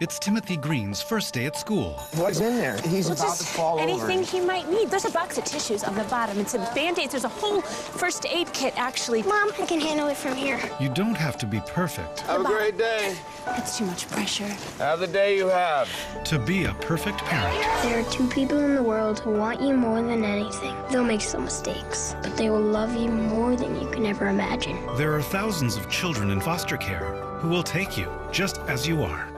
It's Timothy Green's first day at school. What's in there? He's about to fall over. Anything he might need. There's a box of tissues on the bottom and some Band-Aids. There's a whole first aid kit, actually. Mom, I can handle it from here. You don't have to be perfect Have a great day. That's too much pressure. Have the day you have. to be a perfect parent. There are two people in the world who want you more than anything. They'll make some mistakes, but they will love you more than you can ever imagine. There are thousands of children in foster care who will take you just as you are.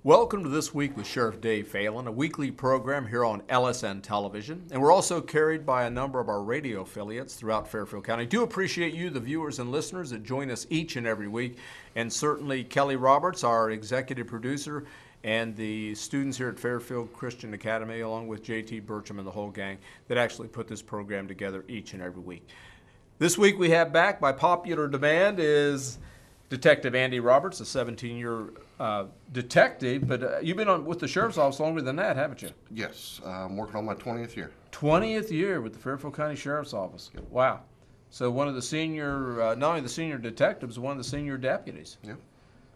Welcome to This Week with Sheriff Dave Phelan, a weekly program here on LSN Television. And we're also carried by a number of our radio affiliates throughout Fairfield County. Do appreciate you, the viewers and listeners that join us each and every week. And certainly Kelly Roberts, our executive producer, and the students here at Fairfield Christian Academy, along with J.T. Burcham and the whole gang that actually put this program together each and every week. This week we have back, by popular demand, is Detective Andy Robberts, a 17-year detective, but you've been with the Sheriff's Office longer than that, haven't you? Yes, I'm working on my 20th year. 20th year with the Fairfield County Sheriff's Office. Yep. Wow. So one of the senior, not only the senior detectives, one of the senior deputies. Yep.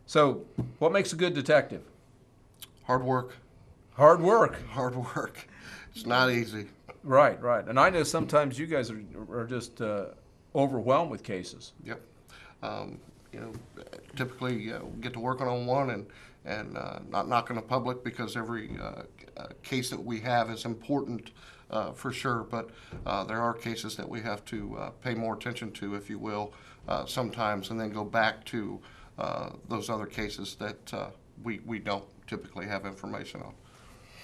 So what makes a good detective? Hard work. Hard work. Hard work. It's not easy. Right, right. And I know sometimes you guys are just overwhelmed with cases. Yep. Typically we get to working on one and not knocking the public, because every case that we have is important for sure, but there are cases that we have to pay more attention to, if you will, sometimes, and then go back to those other cases that we don't typically have information on.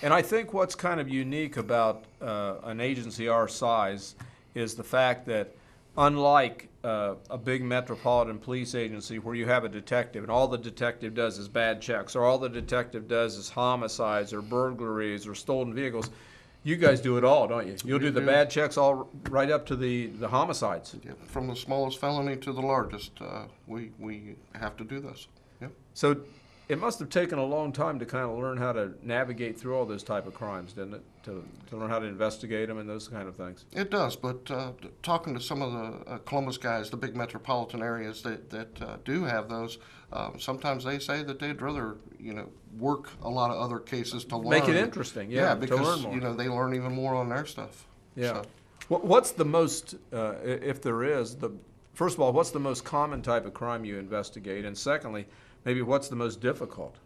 And I think what's kind of unique about an agency our size is the fact that, unlike a big metropolitan police agency where you have a detective and all the detective does is bad checks, or all the detective does is homicides or burglaries or stolen vehicles, you guys do it all, don't you? You'll do the bad checks all right up to the homicides. Yeah, from the smallest felony to the largest, we have to do this. Yep. So it must have taken a long time to kind of learn how to navigate through all those type of crimes, didn't it? To learn how to investigate them and those kind of things. It does, but talking to some of the Columbus guys, the big metropolitan areas that do have those, sometimes they say that they'd rather work a lot of other cases to learn. Make it interesting, yeah, because to learn more. They learn even more on their stuff. Yeah. So. What's the most, if there is, first of all, what's the most common type of crime you investigate, and secondly, maybe what's the most difficult?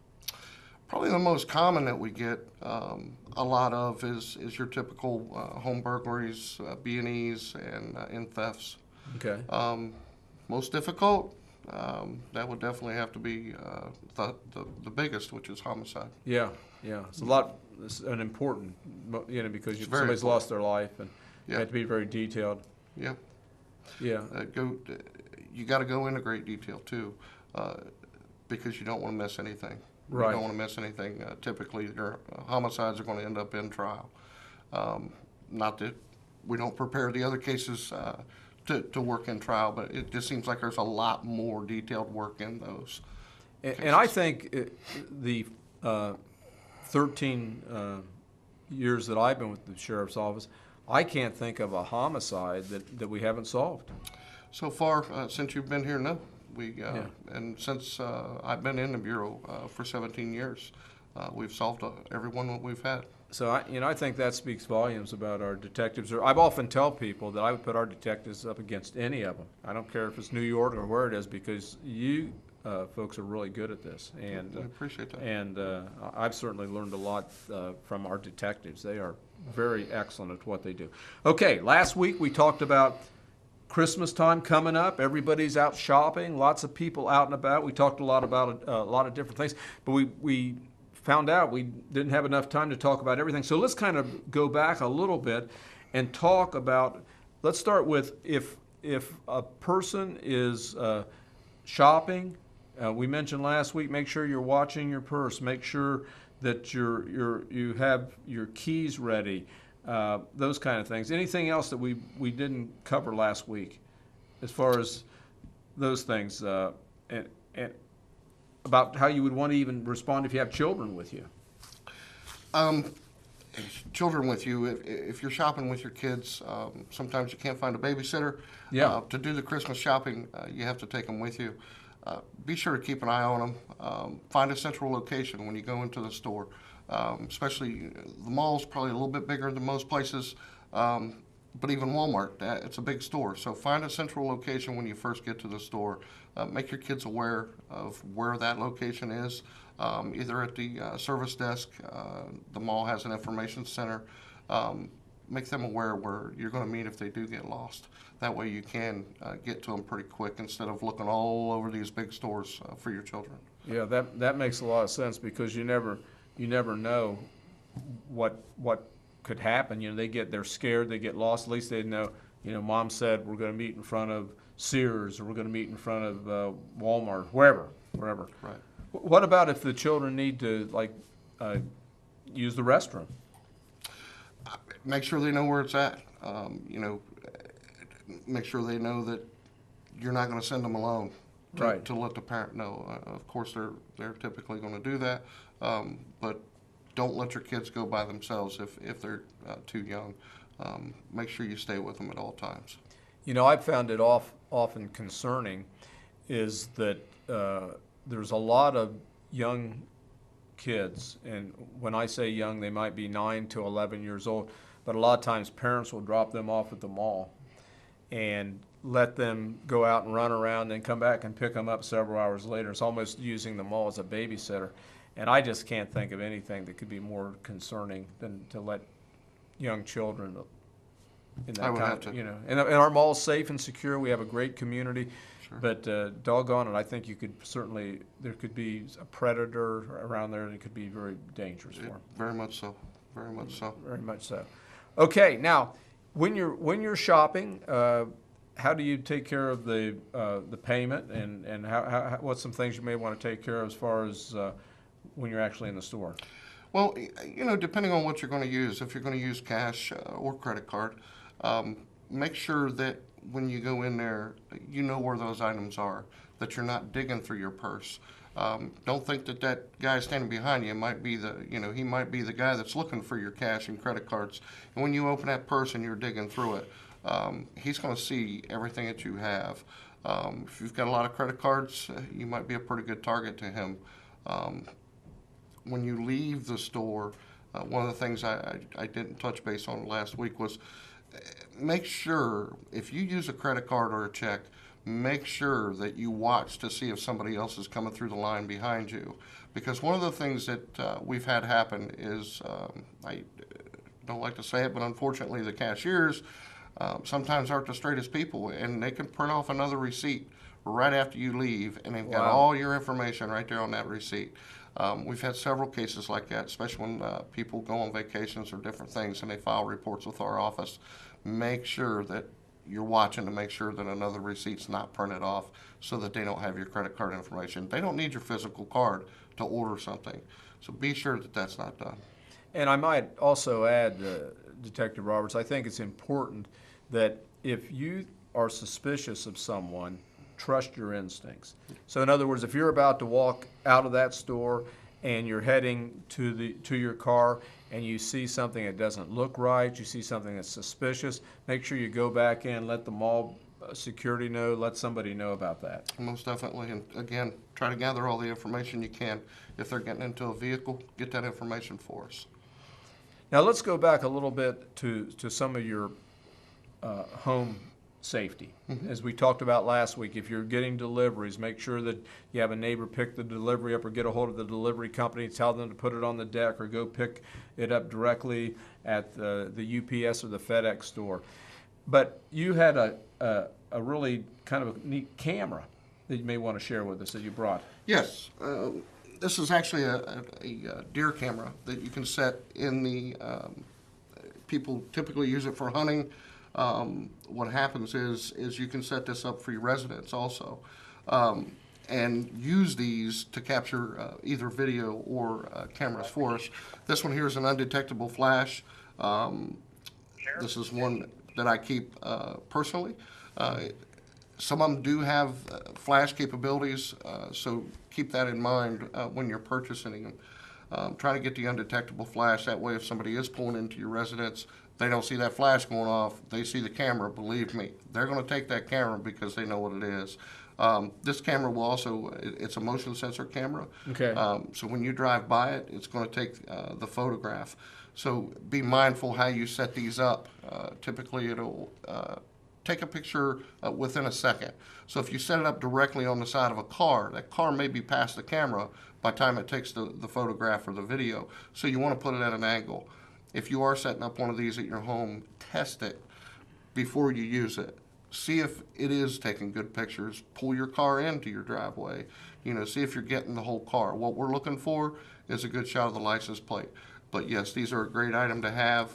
Probably the most common that we get a lot of is your typical home burglaries, B&Es, and thefts. Okay. Most difficult, that would definitely have to be the biggest, which is homicide. Yeah, yeah. It's an important, because somebody's important. lost their life, and you Yeah. have to be very detailed. Yep. Yeah. You got to go into great detail too, because you don't want to miss anything. Right. You don't want to miss anything. Typically, your homicides are going to end up in trial. Not that we don't prepare the other cases to work in trial, but it just seems like there's a lot more detailed work in those. And I think the 13 years that I've been with the Sheriff's Office, I can't think of a homicide that we haven't solved. So far, since you've been here, no. And since I've been in the Bureau for 17 years, we've solved every one that we've had. So I think that speaks volumes about our detectives. I've often tell people that I would put our detectives up against any of them. I don't care if it's New York or where it is, because you folks are really good at this. And I appreciate that. And I've certainly learned a lot from our detectives. They are very excellent at what they do. Okay, last week we talked about Christmas time coming up. Everybody's out shopping. Lots of people out and about. We talked a lot about a lot of different things, but we found out we didn't have enough time to talk about everything. So let's kind of go back a little bit and talk about. Let's start with, if if a person is shopping, we mentioned last week, make sure you're watching your purse. Make sure that you have your keys ready. Those kind of things. Anything else that we didn't cover last week, as far as those things, and about how you would want to even respond if you have children with you? Children with you, if you're shopping with your kids, sometimes you can't find a babysitter. Yeah. To do the Christmas shopping, you have to take them with you. Be sure to keep an eye on them. Find a central location when you go into the store. Especially the mall's probably a little bit bigger than most places, but even Walmart, it's a big store. So find a central location when you first get to the store. Make your kids aware of where that location is, either at the service desk. The mall has an information center. Make them aware where you're going to meet if they do get lost. That way you can get to them pretty quick instead of looking all over these big stores for your children. Yeah, that makes a lot of sense, because you never know what could happen. You know, they're scared, they get lost. At least they know. You know, Mom said we're going to meet in front of Sears, or we're going to meet in front of Walmart, wherever. Right. What about if the children need to use the restroom? Make sure they know where it's at. Make sure they know that you're not going to send them alone. Right. To let the parent know. Of course, they're typically going to do that, but don't let your kids go by themselves if they're too young. Make sure you stay with them at all times. You know, I've found it often concerning is that there's a lot of young kids, and when I say young, they might be 9 to 11 years old, but a lot of times parents will drop them off at the mall and let them go out and run around, then come back and pick them up several hours later. It's almost using the mall as a babysitter. And I just can't think of anything that could be more concerning than to let young children in that kind of, you know. And our mall's safe and secure. We have a great community. Sure. But doggone it, I think there could be a predator around there, and it could be very dangerous for them. Very much so. Very much so. Very much so. Okay, now, when you're shopping, how do you take care of the payment, and how what's some things you may want to take care of as far as when you're actually in the store? Well, you know, depending on what you're going to use, if you're going to use cash or credit card, make sure that when you go in there, you know where those items are, that you're not digging through your purse. Don't think that guy standing behind you might be he might be the guy that's looking for your cash and credit cards. And when you open that purse and you're digging through it, he's going to see everything that you have. If you've got a lot of credit cards, you might be a pretty good target to him. When you leave the store, one of the things I didn't touch base on last week was make sure, if you use a credit card or a check, make sure that you watch to see if somebody else is coming through the line behind you. Because one of the things that we've had happen is, I don't like to say it, but unfortunately the cashiers sometimes aren't the straightest people, and they can print off another receipt right after you leave, and they've got all your information right there on that receipt. We've had several cases like that, especially when people go on vacations or different things and they file reports with our office. Make sure that you're watching to make sure that another receipt's not printed off so that they don't have your credit card information. They don't need your physical card to order something, so be sure that that's not done. And I might also add, Detective Roberts, I think it's important that if you are suspicious of someone, trust your instincts. So in other words, if you're about to walk out of that store and you're heading to your car and you see something that doesn't look right, you see something that's suspicious, make sure you go back in, let the mall security know, let somebody know about that. Most definitely. And again, try to gather all the information you can. If they're getting into a vehicle, get that information for us. Now let's go back a little bit to some of your home safety. Mm-hmm. As we talked about last week, if you're getting deliveries, make sure that you have a neighbor pick the delivery up or get a hold of the delivery company, tell them to put it on the deck or go pick it up directly at the UPS or the FedEx store. But you had a really kind of a neat camera that you may want to share with us that you brought. Yes. This is actually a deer camera that you can set in the, people typically use it for hunting. what happens is you can set this up for your residents also, and use these to capture either video or cameras for us. This one here is an undetectable flash. This is one that I keep personally. Some of them do have flash capabilities, so keep that in mind when you're purchasing them. Try to get the undetectable flash. That way, if somebody is pulling into your residence, they don't see that flash going off. They see the camera. Believe me, they're going to take that camera because they know what it is. This camera will also, it's a motion sensor camera. Okay. So when you drive by it, it's going to take the photograph. So be mindful how you set these up. Typically, it'll take a picture within a second. So if you set it up directly on the side of a car, that car may be past the camera by the time it takes the photograph or the video. So you want to put it at an angle. If you are setting up one of these at your home, test it before you use it. See if it is taking good pictures. Pull your car into your driveway. See if you're getting the whole car. What we're looking for is a good shot of the license plate. But yes, these are a great item to have.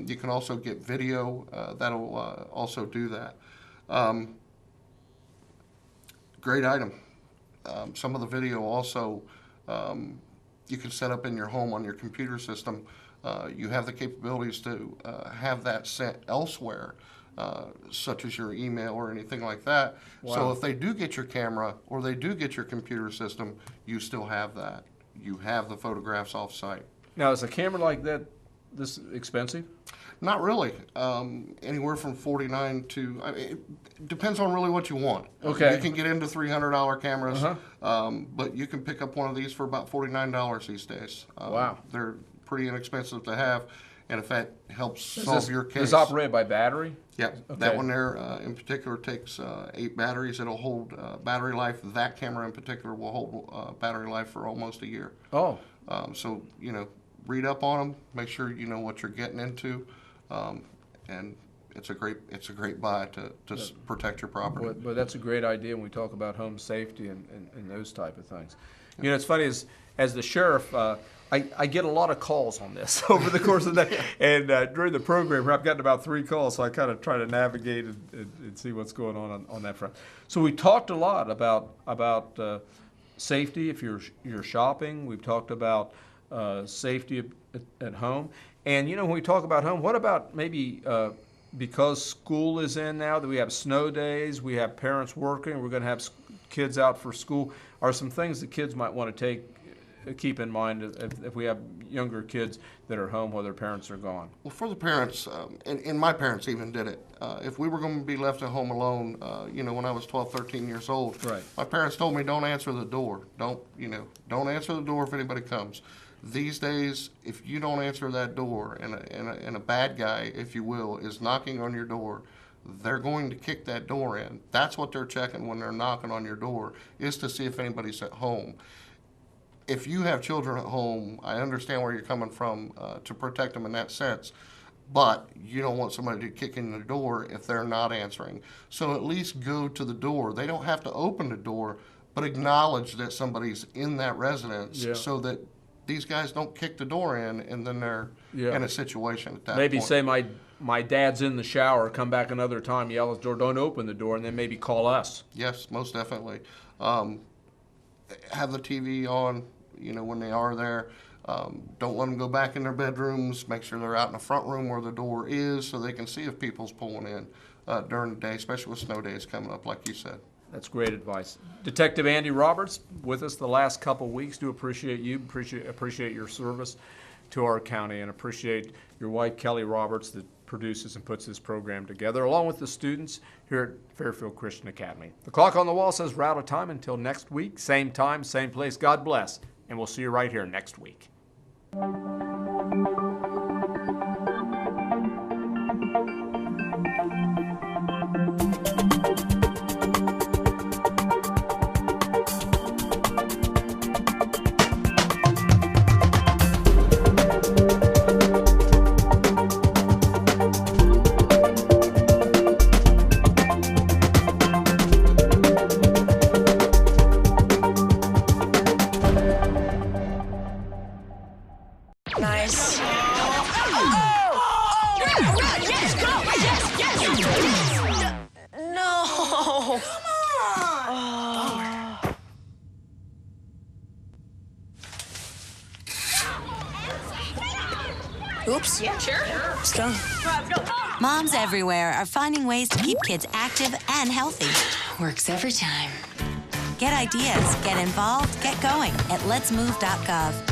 You can also get video. That'll also do that. Great item. Some of the video also you can set up in your home on your computer system. You have the capabilities to have that sent elsewhere, such as your email or anything like that. Wow. So if they do get your camera or they do get your computer system, you still have that. You have the photographs off-site. Now, is a camera like that this expensive? Not really. Anywhere from $49 to, it depends on really what you want. Okay. You can get into $300 cameras, but you can pick up one of these for about $49 these days. Wow. They're pretty inexpensive to have, and if that helps solve your case. Is operated by battery? Yep. Okay. That one there in particular takes 8 batteries. It'll hold battery life. That camera in particular will hold battery life for almost a year. Oh. So, read up on them, make sure you know what you're getting into, and it's a great buy to protect your property. But that's a great idea when we talk about home safety and those type of things. It's funny, as the sheriff, I get a lot of calls on this over the course of the day. And during the program, I've gotten about 3 calls, so I kind of try to navigate and see what's going on that front. So we talked a lot about safety if you're shopping. We've talked about safety at home. And, when we talk about home, what about maybe because school is in now, that we have snow days, we have parents working, we're going to have kids out for school, are some things that kids might want to keep in mind if we have younger kids that are home while their parents are gone? Well, for the parents, and my parents even did it, if we were going to be left at home alone, when I was 12, 13 years old, right. My parents told me don't answer the door. Don't answer the door if anybody comes. These days, if you don't answer that door and a bad guy, if you will, is knocking on your door, they're going to kick that door in. That's what they're checking when they're knocking on your door, is to see if anybody's at home. If you have children at home, I understand where you're coming from to protect them in that sense, but you don't want somebody to kick in the door if they're not answering. So at least go to the door. They don't have to open the door, but acknowledge that somebody's in that residence so that these guys don't kick the door in and then they're in a situation at that maybe point. Say my dad's in the shower, come back another time, yell at the door, don't open the door, and then maybe call us. Yes, most definitely. Have the TV on, when they are there. Don't let them go back in their bedrooms. Make sure they're out in the front room where the door is so they can see if people's pulling in during the day, especially with snow days coming up, like you said. That's great advice. Detective Andy Robberts with us the last couple of weeks. Do appreciate you, appreciate your service to our county, and appreciate your wife, Kelly Roberts, that produces and puts this program together, along with the students here at Fairfield Christian Academy. The clock on the wall says we're out of time until next week. Same time, same place. God bless, and we'll see you right here next week. Oops. Yeah, sure. Let's go. Moms everywhere are finding ways to keep kids active and healthy. Works every time. Get ideas, get involved, get going at letsmove.gov.